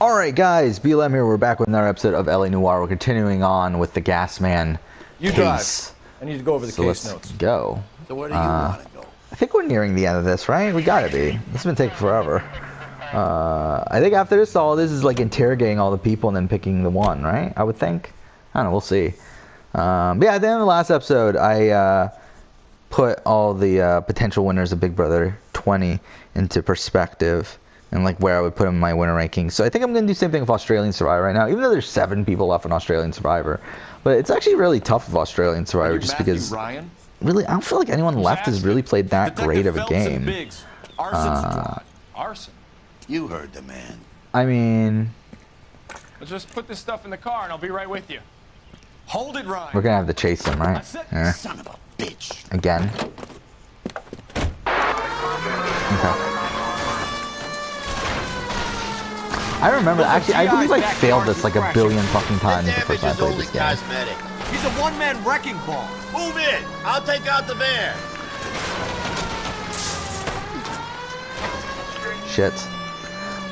Alright guys, BLM here, we're back with another episode of LA Noire. We're continuing on with the Gas Man You case. drive. I need to go over the case notes. Let's go. So where do you want to go? I think we're nearing the end of this, right? We gotta be. This has been taking forever. I think after this, all this is like interrogating all the people and then picking the one, right? I would think. I don't know, we'll see. But yeah, at the end of the last episode, I put all the potential winners of Big Brother 20 into perspective. And like where I would put them in my winner rankings. So I think I'm going to do the same thing with Australian Survivor right now, even though there's 7 people left in Australian Survivor. But it's actually really tough with Australian Survivor just because Ryan? really I don't feel like anyone left has really played that great of a game. Arson. You heard the man. I mean, Let's just put this stuff in the car and I'll be right with you. Hold it, Ryan. we're going to have to chase him, right? Yeah. Son of a bitch. Again. Okay. I remember, actually, I believe I failed this like a billion fucking times the first time I played this game. Cosmetic. He's a one-man wrecking ball. Move in. I'll take out the van. Shit.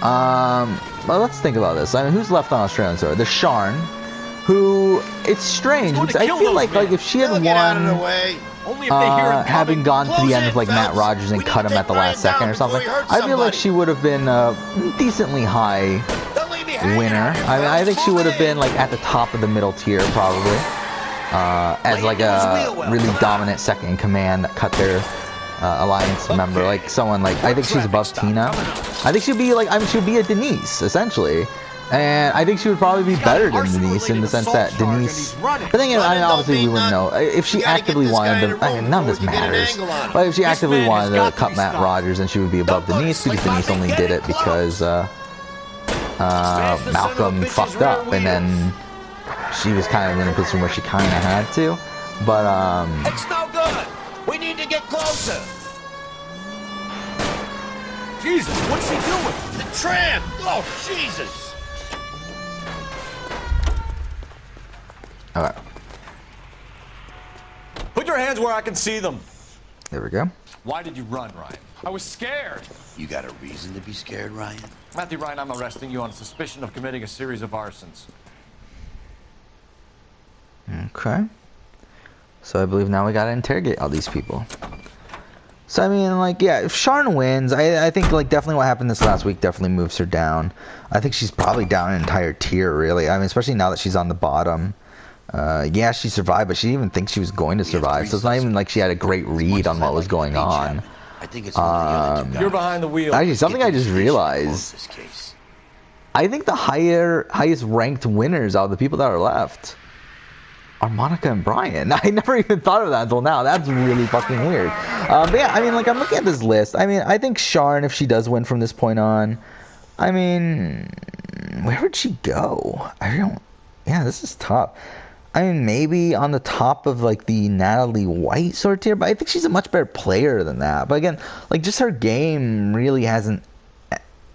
Well, let's think about this. I mean, who's left on Australian Survivor? There's Sharn, who, it's strange because I feel like if she had Get out of the won, way. Only if they hear him having gone to Close the end in, with like Matt fellas. Rogers and We cut need him to at the take last Ryan second down or something, before he hurts I feel like somebody. she would have been a decently high Don't leave me hanging winner. out here, I mean, I think she fellas. would have Move in. been like at the top of the middle tier probably, as like a really dominant second in command that cut their alliance member, like someone like I think she's above Tina. I think she'd be like she'd be a Denise essentially, and I think she would probably be better than Denise in the sense that Denise. But then again, I mean, obviously we wouldn't know if she actively wanted to. I mean, none of this matters. But if she actively wanted to cut Matt Rogers, then she would be above Denise because Denise only did it because Malcolm fucked up, and then she was kind of in a position where she kind of had to. But It's no good. We need to get closer. Jesus, what's he doing? The tram. Oh, Jesus. okay, Put your hands where I can see them. there we go. Why did you run, Ryan? I was scared. You got a reason to be scared, Ryan? Matthew Ryan, I'm arresting you on suspicion of committing a series of arsons. Okay. So I believe now we gotta interrogate all these people. So I mean, like, yeah, if Sharn wins, I think like definitely what happened this last week definitely moves her down. I think she's probably down an entire tier, really. I mean, especially now that she's on the bottom. Yeah, she survived, but she didn't even think she was going to survive. So it's not even like she had a great read on what was going on. I think it's one of the other You're behind the wheel. Actually, something I just realized. This case. I think the highest ranked winners out of the people that are left are Monica and Brian. I never even thought of that until now. That's really fucking weird. But yeah, I mean, like, I'm looking at this list. I mean, I think Sharn, if she does win from this point on, I mean, where would she go? I don't. Yeah, this is tough. I mean, maybe on the top of like the Natalie White sort of tier, but I think she's a much better player than that. But again, like, just her game really hasn't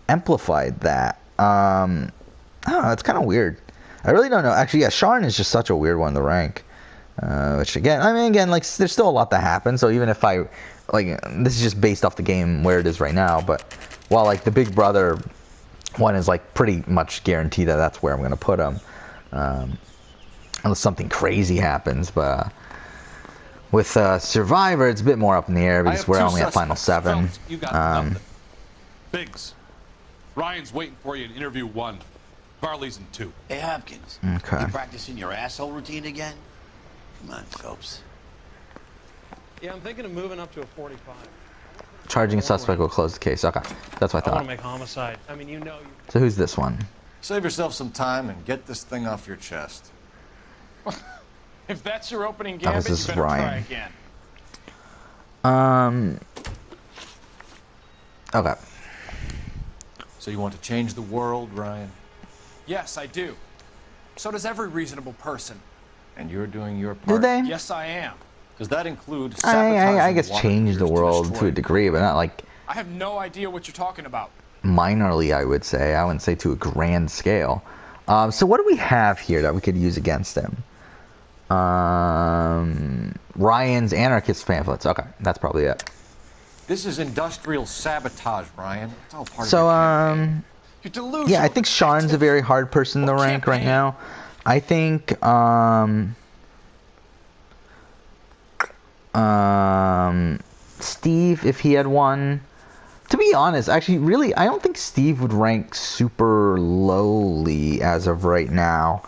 amplified that. I don't know. It's kind of weird. I really don't know. Actually, yeah, Sharn is just such a weird one to rank. Which again, I mean, again, like, there's still a lot to happen. So even if I, like, this is just based off the game where it is right now. But while like the Big Brother one is like pretty much guaranteed that that's where I'm gonna put him, unless something crazy happens. But with Survivor, it's a bit more up in the air because we're only at final 7. You got nothing. Biggs, Ryan's waiting for you in interview 1. Varley's in 2. Hey, Hopkins. Okay. You practicing your asshole routine again? Come on, Phelps. Yeah, I'm thinking of moving up to a 45. Charging a suspect will close the case. Okay, that's what I I want thought. to make homicide. I mean, you know. So who's this one? Save yourself some time and get this thing off your chest. If that's your opening Oh, gambit, this you is better Ryan. try again. Okay. So you want to change the world, Ryan? Yes, I do. So does every reasonable person. And you're doing your part. Do they? Yes, I am. Does that include I sabotaging guess water change the meters world to destroy a degree, but not like I have no idea what you're talking about. minorly, I would say. I wouldn't say to a grand scale. So what do we have here that we could use against him? Ryan's anarchist pamphlets. Okay, that's probably it. This is industrial sabotage, Ryan. It's all part So, of your campaign. You're delusional. Yeah, I think Sean's a very hard person to rank right now. I think Steve, if he had won. To be honest, actually, really, I don't think Steve would rank super lowly as of right now.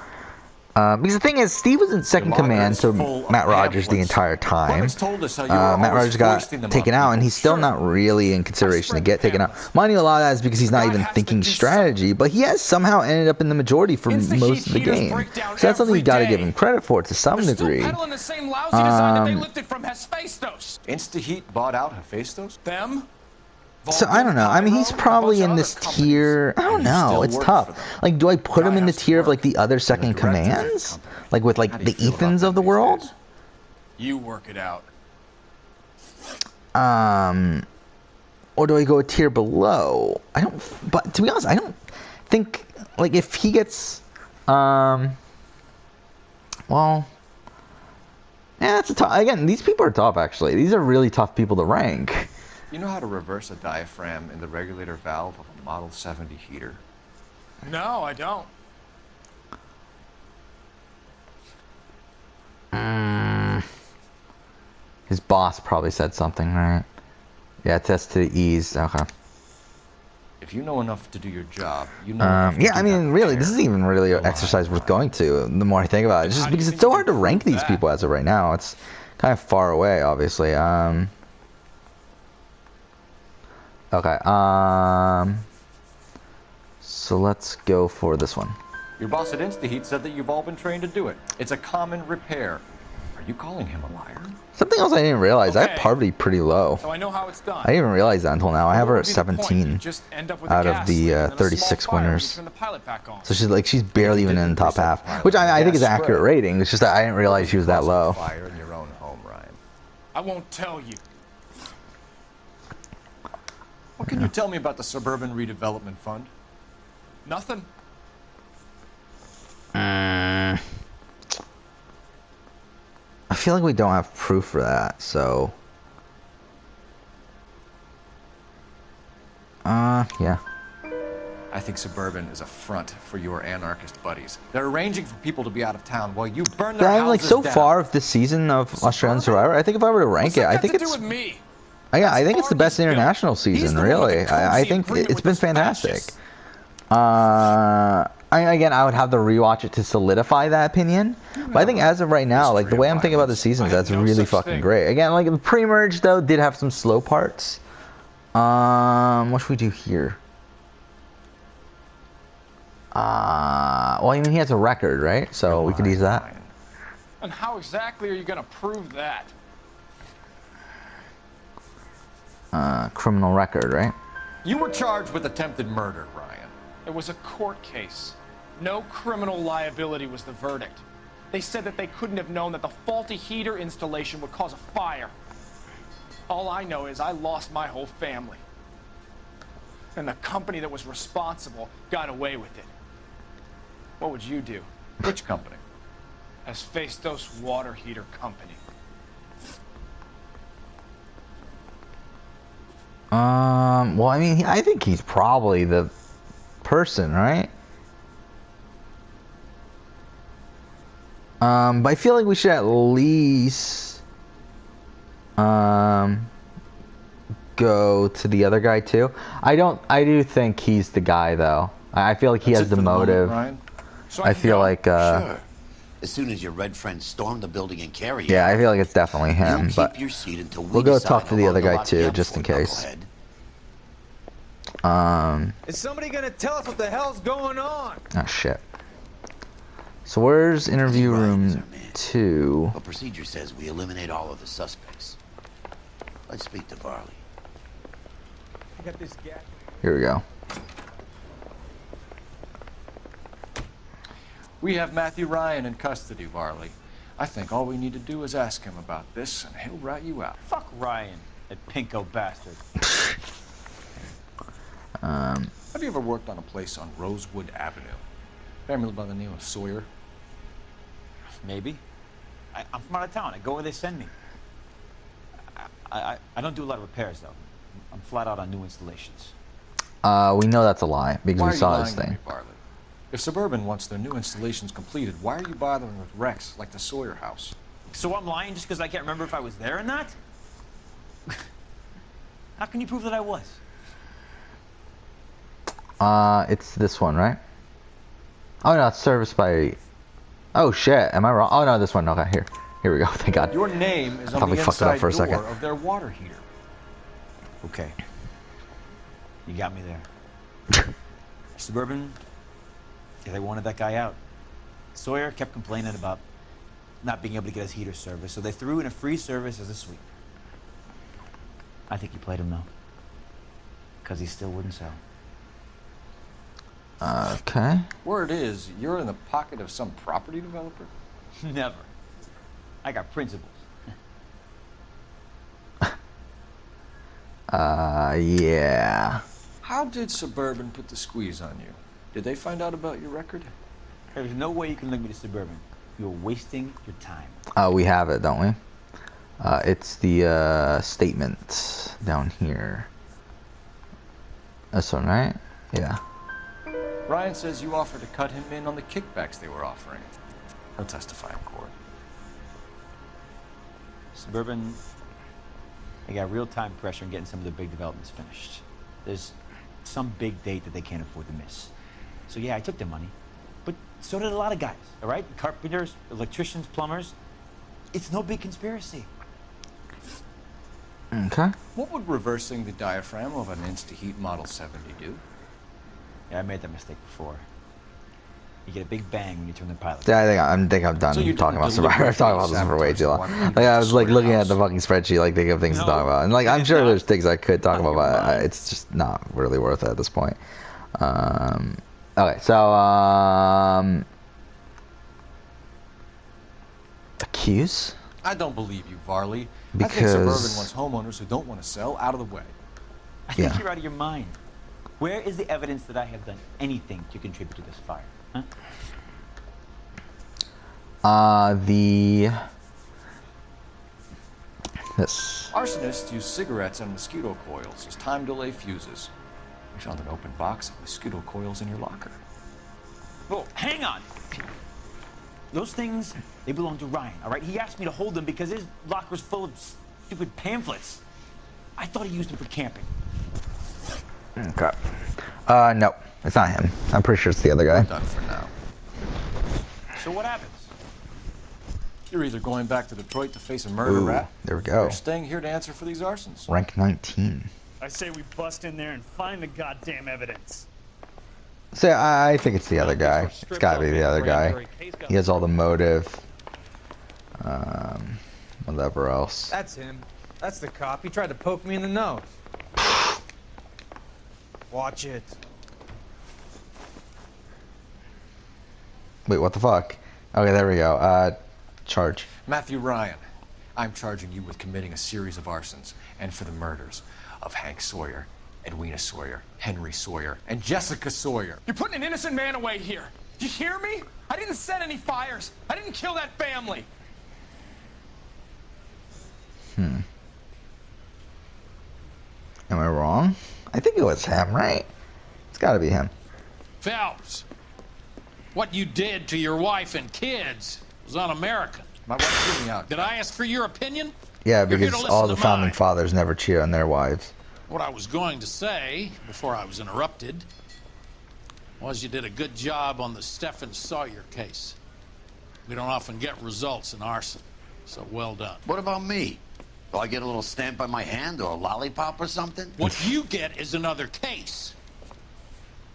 Because the thing is, Steve was in second command to Matt Rogers the entire time. Matt Rogers got taken out, and he's still not really in consideration to get taken out. Mind you, a lot of that is because he's not even thinking strategy, but he has somehow ended up in the majority for most of the game. So that's something you got to give him credit for to some degree. Insta-Heat bought out Hephaestus? Them? So I don't know. I mean, he's probably in this tier. I don't know. It's tough. Like, do I put him in the tier of like the other second commands, like with like the Ethans of the world? You work it out. Or do I go a tier below? I don't. But to be honest, I don't think like if he gets, well, yeah, it's a tough. Again, these people are tough. Actually, these are really tough people to rank. You know how to reverse a diaphragm in the regulator valve of a Model 70 heater? No, I don't. His boss probably said something, right? Yeah, test to the ease. Okay. If you know enough to do your job, you know enough to yeah, do I mean, that really, there. this isn't even really an exercise worth going to. The more I think about it, it's just because it's so hard to rank these people as of right now. It's kind of far away, obviously. Okay, so let's go for this one. Your boss at InstaHeat said that you've all been trained to do it. It's a common repair. Are you calling him a liar? Something else I didn't realize, I have Parvati pretty low. So I know how it's done. I didn't even realize that until now. I have her at 17 Just end up with out a of gas the leak and then a 36 small fire when you winners. turn the pilot back on. So she's barely even in the top half, which I think is an accurate rating. It's just that I didn't realize she was that low. Fire in your own home, Ryan. I won't tell you. What can you tell me about the Suburban Redevelopment Fund? Nothing. I feel like we don't have proof for that, so yeah. I think Suburban is a front for your anarchist buddies. They're arranging for people to be out of town while you burn their houses Like so down. far of this season of Australian Survivor, I think if I were to rank it, I think it's yeah, I think it's the best international season, really. I think it's been fantastic. Again, I would have to rewatch it to solidify that opinion. But I think as of right now, like the way I'm thinking about the seasons, that's really fucking great. Again, like the pre-merge though did have some slow parts. What should we do here? Well, I mean, he has a record, right? So we could use that. And how exactly are you going to prove that? Criminal record, right? You were charged with attempted murder, Ryan. It was a court case. No criminal liability was the verdict. They said that they couldn't have known that the faulty heater installation would cause a fire. All I know is I lost my whole family. And the company that was responsible got away with it. What would you do? Which company? Hephaestus Water Heater Company. Well, I mean, I think he's probably the person, right? But I feel like we should at least go to the other guy too. I do think he's the guy though. I feel like he has the motive. I feel like Sure. As soon as your red friends storm the building and carry yeah, I feel like it's definitely him. keep But your seat until we'll go decide talk to how the long other to guy lock you too, up just in for, case. knucklehead. Is somebody gonna tell us what the hell's going on? Oh shit. So where's interview room 2? Well, procedure says we eliminate all of the suspects. Let's speak to Varley. I got this gas. Here we go. We have Matthew Ryan in custody, Varley. I think all we need to do is ask him about this, and he'll rat you out. Fuck Ryan, that pinko bastard. Have you ever worked on a place on Rosewood Avenue? Family by the name of Sawyer? Maybe. I'm from out of town. I go where they send me. I don't do a lot of repairs, though. I'm flat out on new installations. We know that's a lie because Why we are you saw lying this to me, thing. Bartlett? If Suburban wants their new installations completed, why are you bothering with wrecks like the Sawyer house? So I'm lying just because I can't remember if I was there or not? How can you prove that I was? It's this one, right? Oh no, it's serviced by. Oh shit, am I wrong? Oh no, this one. Okay, here we go. Thank God. Your name is on Probably the fucked it up inside for a door second. of their water heater. Okay. You got me there. Suburban, yeah, they wanted that guy out. Sawyer kept complaining about not being able to get his heater service, so they threw in a free service as a sweep. I think he played him, though. Because he still wouldn't sell. Okay. Word is, you're in the pocket of some property developer? Never. I got principles. Yeah. How did Suburban put the squeeze on you? Did they find out about your record? There's no way you can link me to Suburban. You're wasting your time. We have it, don't we? It's the statement down here. This one, right? Yeah. Ryan says you offered to cut him in on the kickbacks they were offering. He'll testify in court. Suburban, they got real time pressure on getting some of the big developments finished. There's some big date that they can't afford to miss. So yeah, I took their money. But so did a lot of guys, all right? Carpenters, electricians, plumbers. It's no big conspiracy. Okay. What would reversing the diaphragm of an Insta-Heat Model 70 do? Yeah, I made that mistake before. You get a big bang when you turn the pilot. Yeah, I think I'm done So you talking about didn't Survivor. I've talked about this for way too long. Like, I was like looking at the fucking spreadsheet, like thinking of things to talk about, and like I'm sure there's things I could talk about, but it's just not really worth it at this point. Okay, so accuse? I don't believe you, Varley. Because I think Suburban wants homeowners who don't want to sell out of the way. I think Yeah. you're out of your mind. Where is the evidence that I have done anything to contribute to this fire? Huh? This. Arsonists use cigarettes and mosquito coils as time delay fuses. We found an open box of mosquito coils in your locker. Whoa, hang on! Those things, they belong to Ryan, all right? He asked me to hold them because his locker's full of stupid pamphlets. I thought he used them for camping. Okay. No, it's not him. I'm pretty sure it's the other guy. Done for now. So what happens? You're either going back to Detroit to face a murder Ooh, rap, there we or go. you're staying here to answer for these arsons. Rank 19. I say we bust in there and find the goddamn evidence. So I think it's the other guy. It's gotta be the other guy. He has all the motive. Whatever else. That's him. That's the cop. He tried to poke me in the nose. Watch it. Wait, what the fuck? Okay, there we go. Charge. Matthew Ryan, I'm charging you with committing a series of arsons and for the murders of Hank Sawyer, Edwina Sawyer, Henry Sawyer, and Jessica Sawyer. You're putting an innocent man away here. Do you hear me? I didn't set any fires. I didn't kill that family. Am I wrong? I think it was him, right? It's gotta be him. Phelps, what you did to your wife and kids was un-American. My wife threw me out. Did I ask for your opinion? Yeah, You're here because to all listen the to founding mine. fathers never cheat on their wives. What I was going to say, before I was interrupted, was you did a good job on the Stephen Sawyer case. We don't often get results in arson, so well done. What about me? Do I get a little stamp on my hand or a lollipop or something? What you get is another case.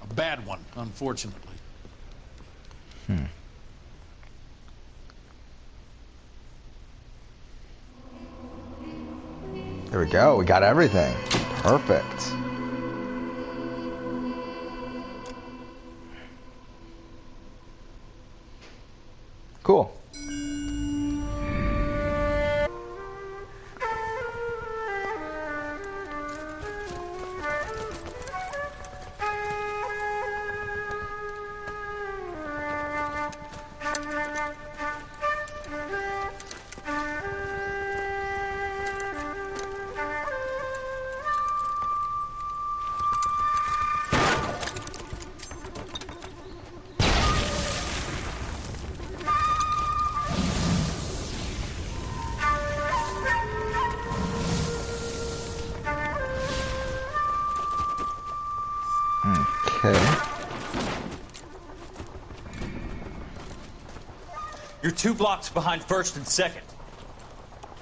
A bad one, unfortunately. There we go. We got everything. Perfect. Cool. You're 2 blocks behind 1st and 2nd.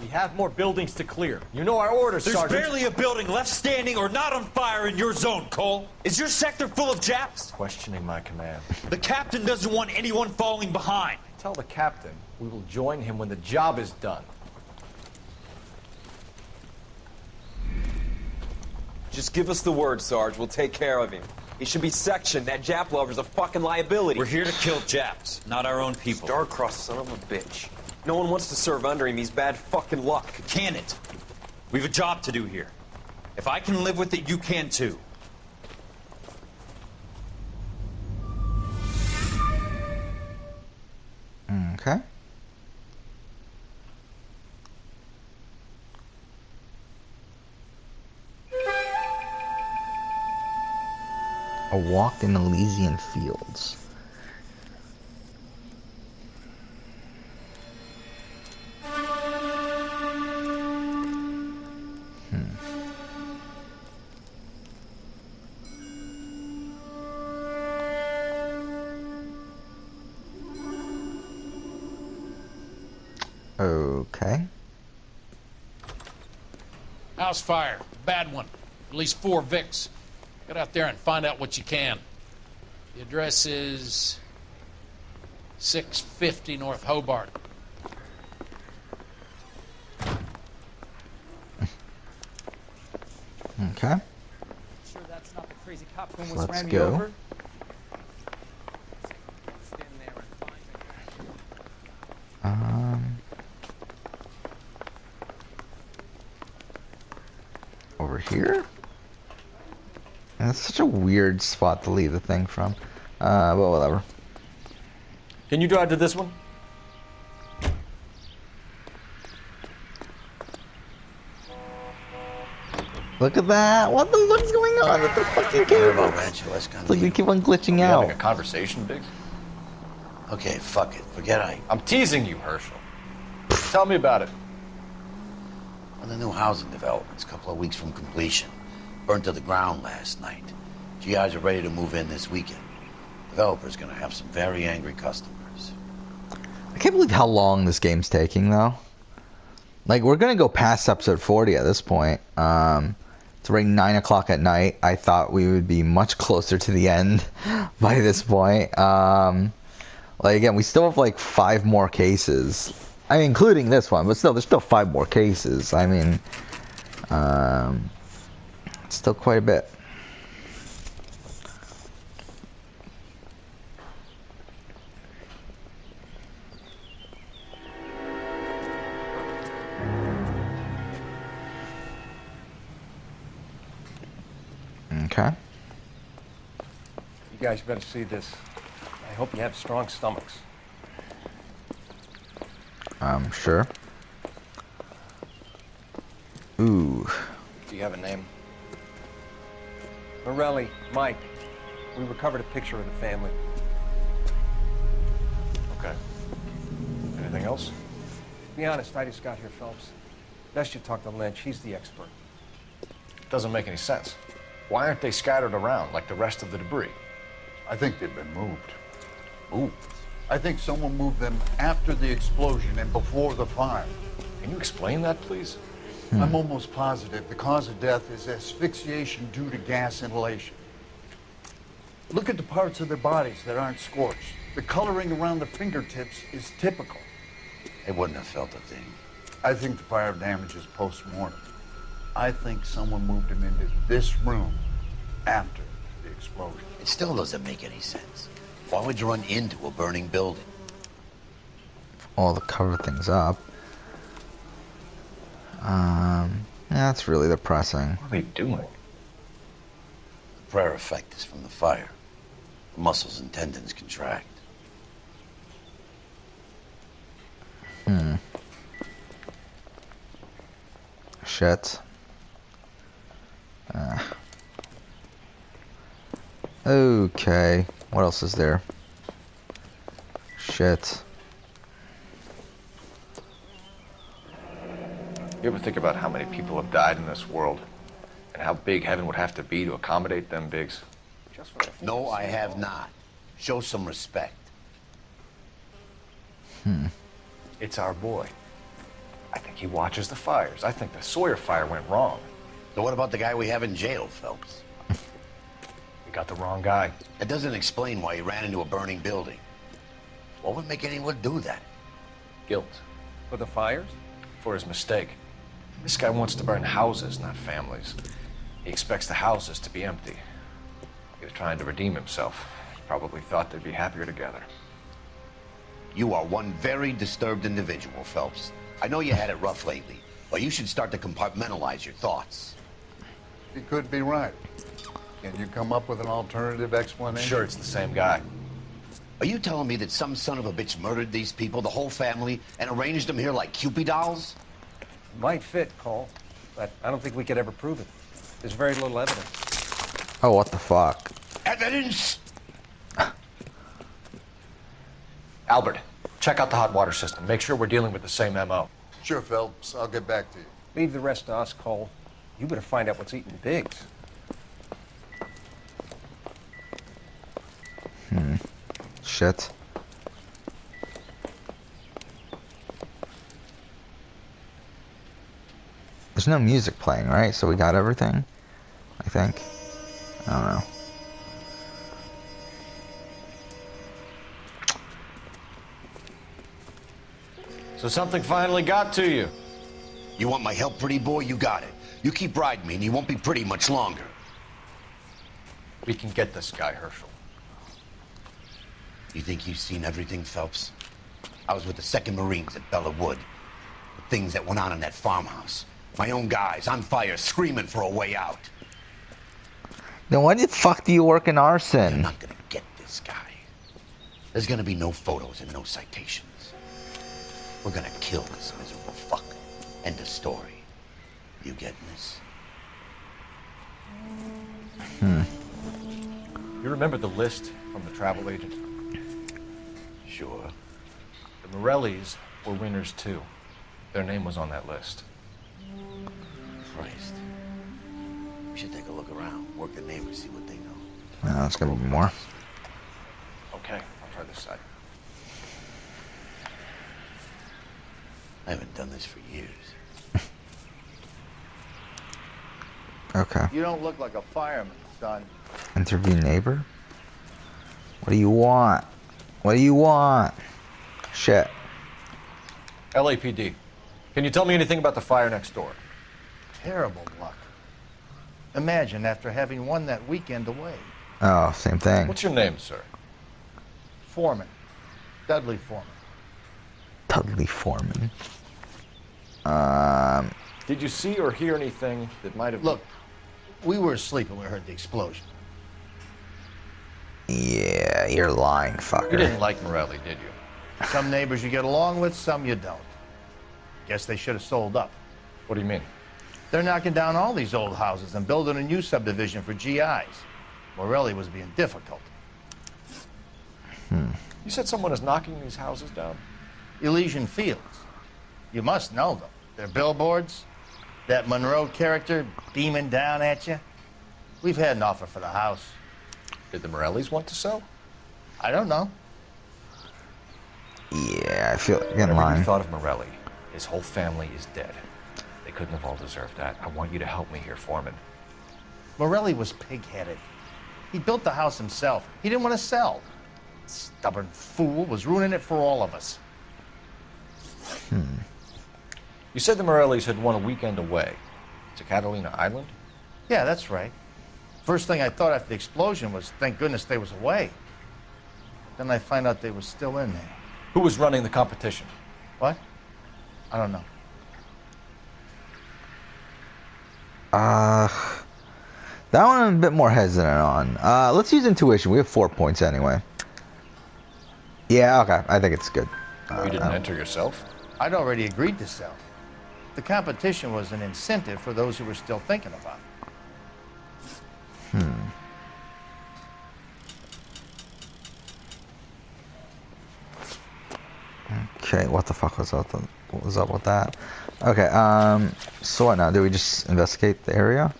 We have more buildings to clear. You know our orders, There's Sergeant. barely a building left standing or not on fire in your zone, Cole. Is your sector full of Japs? Questioning my command. The captain doesn't want anyone falling behind. Tell the captain we will join him when the job is done. Just give us the word, Sarge. We'll take care of him. He should be sectioned. That Jap lover's a fucking liability. We're here to kill Japs, not our own people. Star-crossed son of a bitch. No one wants to serve under him. He's bad fucking luck. Can it? We've a job to do here. If I can live with it, you can too. Okay. A walk in Elysian fields. Okay. House fire. Bad one. At least 4 Vicks. Get out there and find out what you can. The address is 650 North Hobart. Okay. Sure that's not the crazy cop who So almost let's ran me go. over? Over here? And it's such a weird spot to leave the thing from. Well, whatever. Can you drive to this one? Look at that! What the fuck's going on with the fucking camera? It's like they keep on glitching out. Having a conversation, Biggs? Okay, fuck it. Forget I'm teasing you, Herschel. Tell me about it. On the new housing developments, a couple of weeks from completion. Burned to the ground last night. GIs are ready to move in this weekend. Developer's gonna have some very angry customers. I can't believe how long this game's taking, though. Like, we're gonna go past episode 40 at this point. It's already 9 o'clock at night. I thought we would be much closer to the end by this point. Like, again, we still have like 5 more cases. I mean, including this one, but still, there's still 5 more cases. I mean, it's still quite a bit. Okay. You guys better see this. I hope you have strong stomachs. Sure. Ooh. Do you have a name? Morelli, Mike. We recovered a picture of the family. Okay. Anything else? Be honest, I just got here, Phelps. Best you talk to Lynch. He's the expert. Doesn't make any sense. Why aren't they scattered around like the rest of the debris? I think they've been moved. Ooh. I think someone moved them after the explosion and before the fire. Can you explain that, please? I'm almost positive the cause of death is asphyxiation due to gas inhalation. Look at the parts of their bodies that aren't scorched. The coloring around the fingertips is typical. They wouldn't have felt a thing. I think the fire damage is post-mortem. I think someone moved him into this room after the explosion. It still doesn't make any sense. Why would you run into a burning building? All to cover things up. Yeah, that's really depressing. What are they doing? The prayer effect is from the fire. The muscles and tendons contract. Shit. Okay. What else is there? Shit. You ever think about how many people have died in this world? And how big heaven would have to be to accommodate them, Biggs? No, I have not. Show some respect. It's our boy. I think he watches the fires. I think the Sawyer fire went wrong. So what about the guy we have in jail, Phelps? We got the wrong guy. That doesn't explain why he ran into a burning building. What would make anyone do that? Guilt. For the fires? For his mistake. This guy wants to burn houses, not families. He expects the houses to be empty. He was trying to redeem himself. He probably thought they'd be happier together. You are one very disturbed individual, Phelps. I know you had it rough lately, but you should start to compartmentalize your thoughts. He could be right. Can you come up with an alternative explanation? I'm sure it's the same guy. Are you telling me that some son of a bitch murdered these people, the whole family, and arranged them here like Cupid dolls? Might fit, Cole, but I don't think we could ever prove it. There's very little evidence. Oh, what the fuck? Evidence? Albert, check out the hot water system. Make sure we're dealing with the same MO. Sure, Phelps. I'll get back to you. Leave the rest to us, Cole. You better find out what's eating Biggs. Shit. There's no music playing, right? So we got everything, I think. I don't know. So something finally got to you. You want my help, pretty boy? You got it. You keep riding me and you won't be pretty much longer. We can get this guy, Herschel. You think you've seen everything, Phelps? I was with the 2nd Marines at Bella Wood. The things that went on in that farmhouse. My own guys on fire screaming for a way out. Then why the fuck do you work in arson? You're not gonna get this guy. There's gonna be no photos and no citations. We're gonna kill this miserable fuck. End of story. You getting this? You remember the list from the travel agent? Sure. The Morellis were winners too. Their name was on that list. Christ. We should take a look around. Work the neighbors, see what they know. That's gonna be more. Okay, I'll try this side. I haven't done this for years. Okay. You don't look like a fireman, son. Interview neighbor? What do you want? What do you want? Shit. LAPD. Can you tell me anything about the fire next door? Terrible luck. Imagine after having won that weekend away. Oh, same thing. What's your name, sir? Foreman. Dudley Foreman. Dudley Foreman. Did you see or hear anything that might have... Look, we were asleep when we heard the explosion. Yeah, you're lying, fucker. You didn't like Morelli, did you? Some neighbors you get along with, some you don't. Guess they should have sold up. What do you mean? They're knocking down all these old houses and building a new subdivision for GIs. Morelli was being difficult. You said someone is knocking these houses down? Elysian Fields. You must know them. They're billboards. That Monroe character beaming down at you. We've had an offer for the house. Did the Morellis want to sell? I don't know. Yeah, I feel like getting Whenever lying. you thought of Morelli, his whole family is dead. They couldn't have all deserved that. I want you to help me here, Foreman. Morelli was pig-headed. He built the house himself. He didn't want to sell. Stubborn fool was ruining it for all of us. You said the Morellis had won a weekend away to Catalina Island? Yeah, that's right. First thing I thought after the explosion was, thank goodness they was away. Then I find out they were still in there. Who was running the competition? What? I don't know. That one I'm a bit more hesitant on. Let's use intuition. We have 4 points anyway. Yeah, okay. I think it's good. You didn't enter yourself? I'd already agreed to sell. The competition was an incentive for those who were still thinking about it. Okay, what the fuck was up? What was up with that? Okay, so what now? Do we just investigate the area?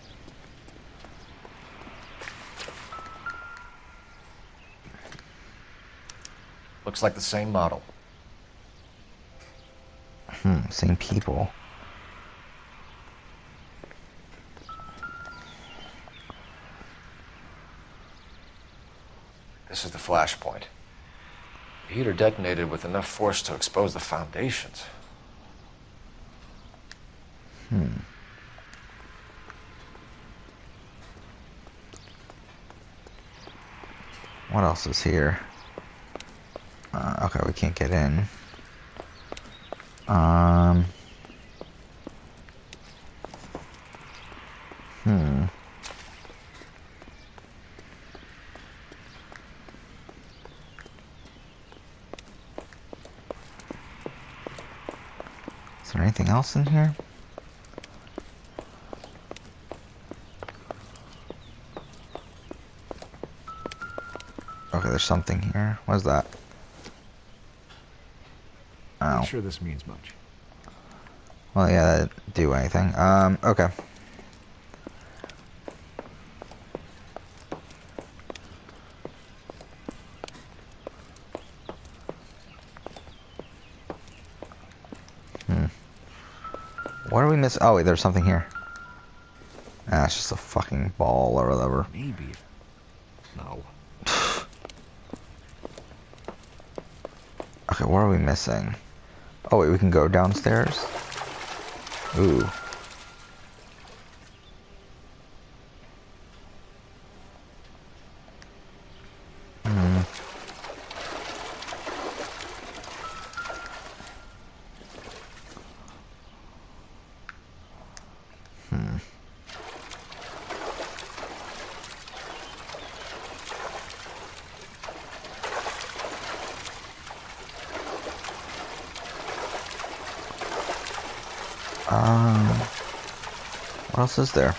Looks like the same model. Same people. This is the flashpoint. The heater detonated with enough force to expose the foundations. What else is here? Okay, we can't get in. Is there anything else in here? Okay, there's something here. What is that? Oh. Not sure this means much. Well, yeah, that didn't do anything. Okay. What are we missing? Oh, wait, there's something here. Ah, it's just a fucking ball or whatever. Maybe. No. Okay, what are we missing? Oh, wait, we can go downstairs? Ooh. What else is there?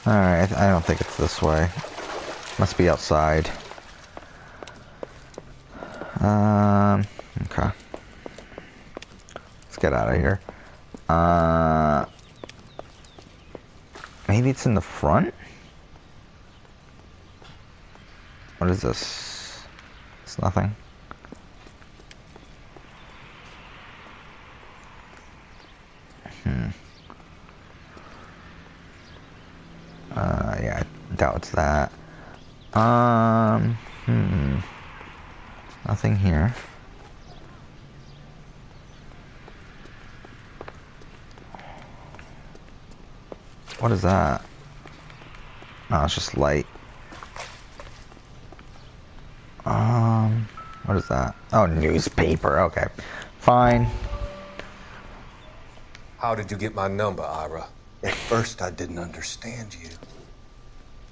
Alright, I don't think it's this way. Must be outside. Okay. Let's get out of here. Maybe it's in the front? What is this? It's nothing. Yeah, I doubt it's that. Nothing here. What is that? Oh, it's just light. What is that? Oh, newspaper. Okay, fine. How did you get my number, Ira? At first, I didn't understand you,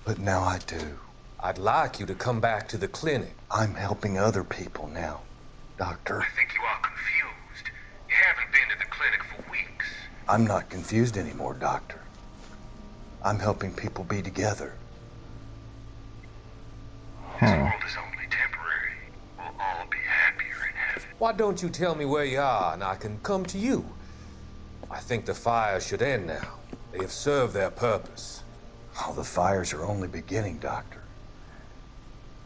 but now I do. I'd like you to come back to the clinic. I'm helping other people now, Doctor. I think you are confused. You haven't been to the clinic for weeks. I'm not confused anymore, Doctor. I'm helping people be together. This world is only temporary. We'll all be happier in heaven. Why don't you tell me where you are and I can come to you? I think the fires should end now. They have served their purpose. Oh, the fires are only beginning, Doctor.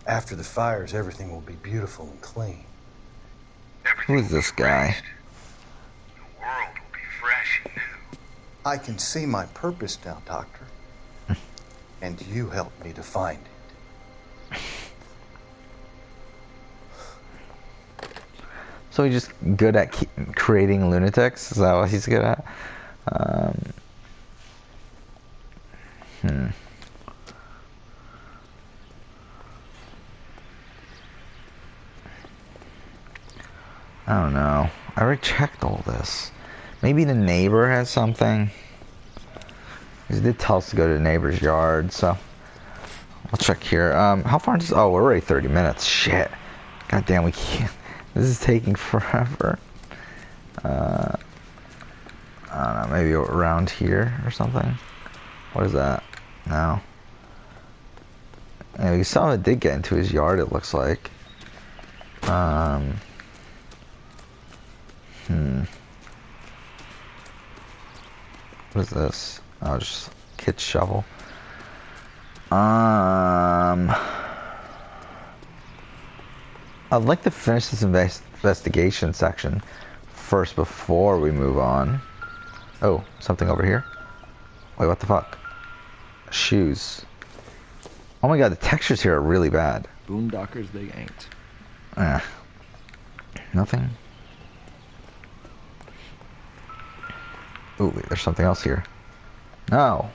After the fires, everything will be beautiful and clean. Who is this guy? The world will be fresh and new. I can see my purpose now, Doctor. And you helped me to find it. So he's just good at creating lunatics? Is that what he's good at? I don't know. I already checked all this. Maybe the neighbor has something. He did tell us to go to the neighbor's yard, so I'll check here. How far is this? Oh, we're already 30 minutes. Shit. God damn, we can't. This is taking forever. I don't know, maybe around here or something. What is that? No. And someone did get into his yard, it looks like. What is this? Oh, just kid's shovel. I'd like to finish this investigation section first before we move on. Oh, something over here. Wait, what the fuck? Shoes. Oh my god, the textures here are really bad. Boondockers, they ain't. Nothing. Ooh, wait, there's something else here. No.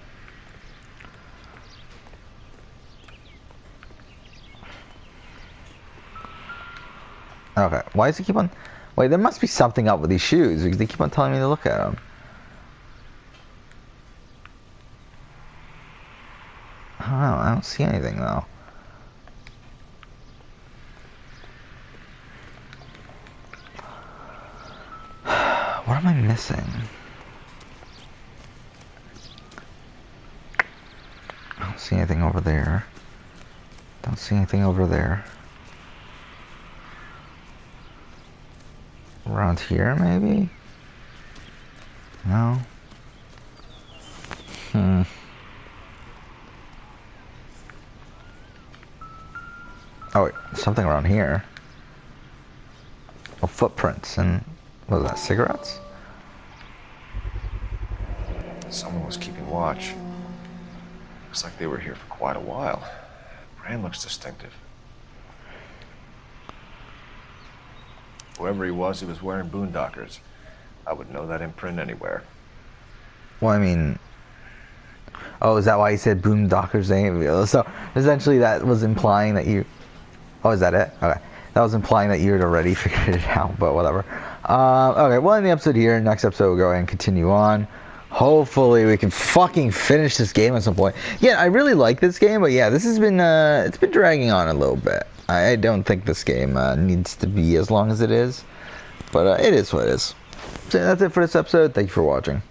Okay, why does he keep on... Wait, there must be something up with these shoes, because they keep on telling me to look at them. I don't know, I don't see anything, though. What am I missing? I don't see anything over there. Don't see anything over there. Around here, maybe? No? Oh wait, something around here. Oh, footprints and... what was that, cigarettes? Someone was keeping watch. Looks like they were here for quite a while. Brand looks distinctive. Whoever he was wearing boondockers. I would know that imprint anywhere. Well, I mean... Oh, is that why he said boondockers? So, essentially that was implying that you... Oh, is that it? Okay. That was implying that you had already figured it out, but whatever. Okay, we'll end the episode here. Next episode we'll go ahead and continue on. Hopefully we can fucking finish this game at some point. Yeah, I really like this game, but yeah, this has been, it's been dragging on a little bit. I don't think this game needs to be as long as it is, but it is what it is. So that's it for this episode. Thank you for watching.